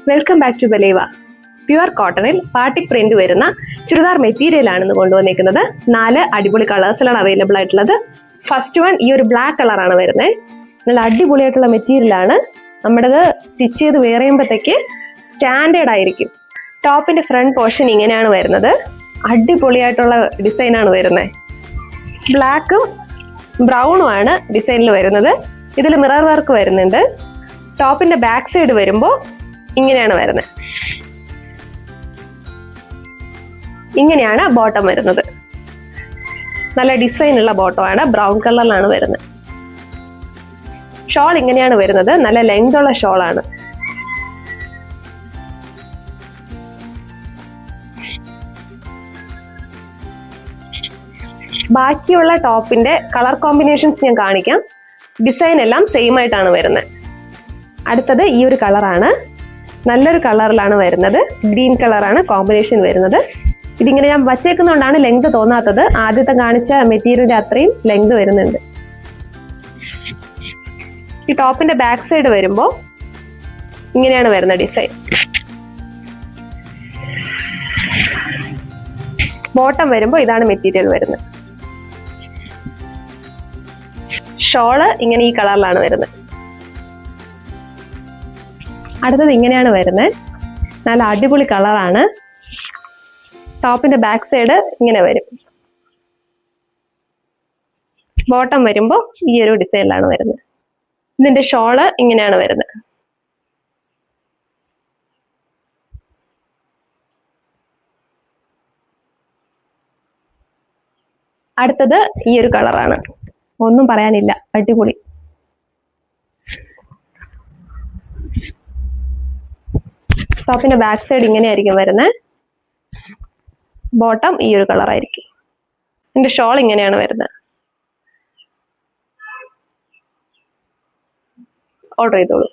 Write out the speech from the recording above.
Welcome back to Baleva. Pure കോട്ടണിൽ party print വരുന്ന churidar material ആണ് ഇന്ന് കൊണ്ടുവന്നിരിക്കുന്നത്. 4 അടിപൊളി കളേഴ്സിലാണ് അവൈലബിൾ ആയിട്ടുള്ളത്. ഫസ്റ്റ് വൺ ഈ ഒരു ബ്ലാക്ക് കളറാണ് വരുന്നത്. നല്ല അടിപൊളിയായിട്ടുള്ള മെറ്റീരിയൽ ആണ്. നമ്മുടേത് സ്റ്റിച്ച് ചെയ്ത് വേറെയുമ്പോഴത്തേക്ക് സ്റ്റാൻഡേർഡ് ആയിരിക്കും. ടോപ്പിന്റെ ഫ്രണ്ട് പോർഷൻ ഇങ്ങനെയാണ് വരുന്നത്. അടിപൊളിയായിട്ടുള്ള ഡിസൈൻ ആണ് വരുന്നത്. ബ്ലാക്കും ബ്രൗണും ആണ് ഡിസൈനിൽ വരുന്നത്. ഇതിൽ മിറർ വർക്ക് വരുന്നുണ്ട്. ടോപ്പിന്റെ ബാക്ക് സൈഡ് വരുമ്പോൾ ഇങ്ങനെയാണ് വരുന്നത്. ഇങ്ങനെയാണ് ബോട്ടം വരുന്നത്. നല്ല ഡിസൈൻ ഉള്ള ബോട്ടം ആണ്. ബ്രൗൺ കളറിലാണ് വരുന്നത്. ഷോൾ ഇങ്ങനെയാണ് വരുന്നത്. നല്ല ലെങ്ത് ഉള്ള ഷോൾ ആണ്. ബാക്കിയുള്ള ടോപ്പിന്റെ കളർ കോമ്പിനേഷൻസ് ഞാൻ കാണിക്കാം. ഡിസൈൻ എല്ലാം സെയിം ആയിട്ടാണ് വരുന്നത്. അടുത്തത് ഈ ഒരു കളറാണ്. നല്ലൊരു കളറിലാണ് വരുന്നത്. ഗ്രീൻ കളറാണ് കോമ്പിനേഷൻ വരുന്നത്. ഇതിങ്ങനെ ഞാൻ വച്ചേക്കുന്നതുകൊണ്ടാണ് ലെങ്ത് തോന്നാത്തത്. ആദ്യത്തെ കാണിച്ച മെറ്റീരിയലിന്റെ അത്രയും ലെങ്ത് വരുന്നുണ്ട്. ഈ ടോപ്പിന്റെ ബാക്ക് സൈഡ് വരുമ്പോൾ ഇങ്ങനെയാണ് വരുന്ന ഡിസൈൻ. ബോട്ടം വരുമ്പോൾ ഇതാണ് മെറ്റീരിയൽ വരുന്നത്. ഷോള് ഇങ്ങനെ ഈ കളറിലാണ് വരുന്നത്. അടുത്തത് ഇങ്ങനെയാണ് വരുന്നത്. നല്ല അടിപൊളി കളറാണ്. ടോപ്പിന്റെ ബാക്ക് സൈഡ് ഇങ്ങനെ വരും. ബോട്ടം വരുമ്പോൾ ഈ ഒരു ഡിസൈനിലാണ് വരുന്നത്. ഇതിന്റെ ഷോള് ഇങ്ങനെയാണ് വരുന്നത്. അടുത്തത് ഈ ഒരു കളറാണ്. ഒന്നും പറയാനില്ല, അടിപൊളി. ടോപ്പിന്റെ ബാക്ക് സൈഡ് ഇങ്ങനെയായിരിക്കും വരുന്നത്. ബോട്ടം ഈ ഒരു കളറായിരിക്കും. ഇതിന്റെ ഷോൾ ഇങ്ങനെയാണ് വരുന്നത്. ഓർഡർ ചെയ്തോളൂ.